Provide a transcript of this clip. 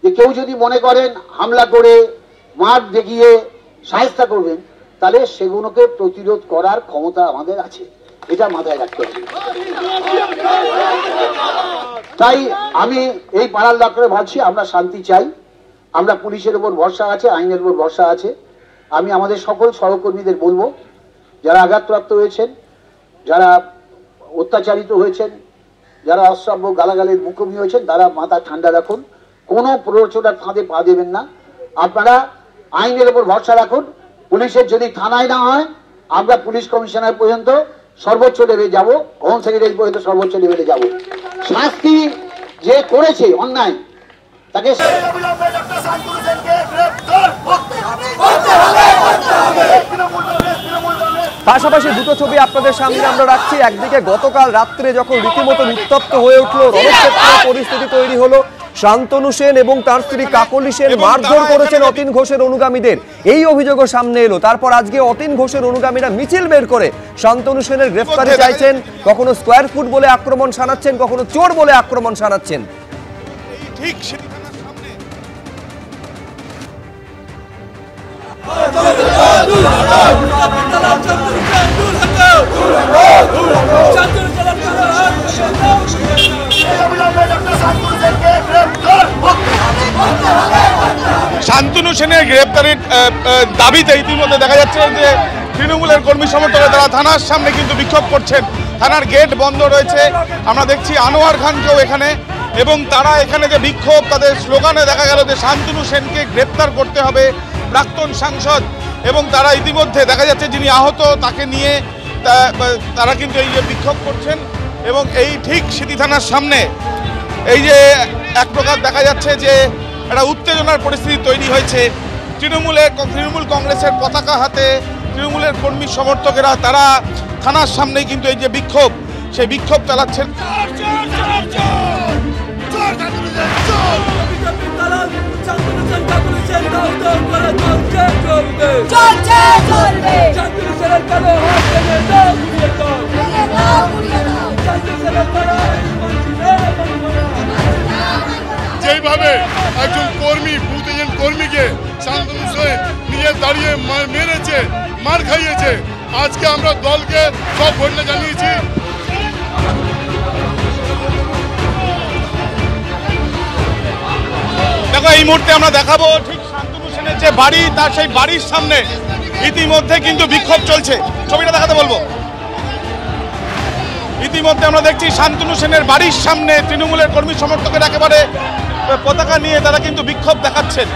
যে কেউ যদি মনে করেন হামলা করে মার দেখিয়ে সাহায্য করবেন, তাহলে সেগুলোকে প্রতিরোধ করার ক্ষমতা আমাদের আছে, এটা মাথায় রাখতে হবে। তাই আমি এই পাড়ার লোকেরা ভাবছি আমরা শান্তি চাই, আমরা পুলিশের উপর ভরসা আছে, আইনের উপর ভরসা আছে। আমি আমাদের সকল সহকর্মীদের বলবো, যারা আঘাতপ্রাপ্ত হয়েছেন, যারা অত্যাচারিত হয়েছেন, যারা অশ্রাব্য গালাগালের মুখোমুখি হয়েছেন, তারা মাথা ঠান্ডা রাখুন, কোনো প্ররোচনার ফাঁদে পা দেবেন না। আপনারা আইনের উপর ভরসা রাখুন। পুলিশের যদি থানায় না হয়, আমরা পুলিশ কমিশনার পর্যন্ত সর্বোচ্চ লেভেলে যাব, হোম সেক্রেটারি পর্যন্ত সর্বোচ্চ লেভেলে যাব। শাস্তি যে করেছে অন্যায় তাকে পাশাপাশি দুটো ছবি আপনাদের সামনে আমরা রাখছি। একদিকে গতকাল রাত্রে যখন রীতিমতো উত্তপ্ত হয়ে উঠলো, রণক্ষেত্র পরিস্থিতি তৈরি হলো, শান্তনু সেন এবং তার স্ত্রী কাকলি সেন মারধর করেছেন অতীন ঘোষের অনুগামীদের, এই অভিযোগও সামনে এলো। তারপর আজকে অতীন ঘোষের অনুগামীরা মিছিল বের করে শান্তনু সেনের গ্রেফতারি চাইছেন, কখনো স্কোয়ার ফুট বলে আক্রমণ শানাচ্ছেন, কখনো চোর বলে আক্রমণ শানাচ্ছেন। ঠিক শান্তনু সেনের গ্রেপ্তারের দাবিতে ইতিমধ্যে দেখা যাচ্ছে যে তৃণমূলের কর্মী সমর্থকরা তারা থানার সামনে কিন্তু বিক্ষোভ করছেন। থানার গেট বন্ধ রয়েছে, আমরা দেখছি আনোয়ার খানকেও এখানে, এবং তারা এখানে যে বিক্ষোভ, তাদের স্লোগানে দেখা গেল যে শান্তনু সেনকে গ্রেপ্তার করতে হবে, প্রাক্তন সাংসদ, এবং তারা ইতিমধ্যে দেখা যাচ্ছে যিনি আহত তাকে নিয়ে তারা কিন্তু এই যে বিক্ষোভ করছেন। এবং এই ঠিক সিটি থানার সামনে এই যে এক প্রকার দেখা যাচ্ছে যে একটা উত্তেজনার পরিস্থিতি তৈরি হয়েছে। তৃণমূল কংগ্রেসের পতাকা হাতে তৃণমূলের কর্মী সমর্থকেরা তারা থানার সামনেই কিন্তু এই যে বিক্ষোভ, সেই বিক্ষোভ চালাচ্ছেন। যেভাবে একজন কর্মী, বুথ এজেন্ট কর্মীকে শান্তনু সেন নিয়ে দাঁড়িয়ে মেরেছে, মার খাইয়েছে, আজকে আমরা দলকে সব ঘটনা জানিয়েছি। দেখো এই মুহূর্তে আমরা দেখাবো ঠিক শান্তনু সেনের যে বাড়ি, তার সেই বাড়ির সামনে ইতিমধ্যে কিন্তু বিক্ষোভ চলছে। ছবিটা দেখাতে বলবো। ইতিমধ্যে আমরা দেখছি শান্তনু সেনের বাড়ির সামনে তৃণমূলের কর্মী সমর্থকের একেবারে পতাকা নিয়ে তারা কিন্তু বিক্ষোভ দেখাচ্ছেন।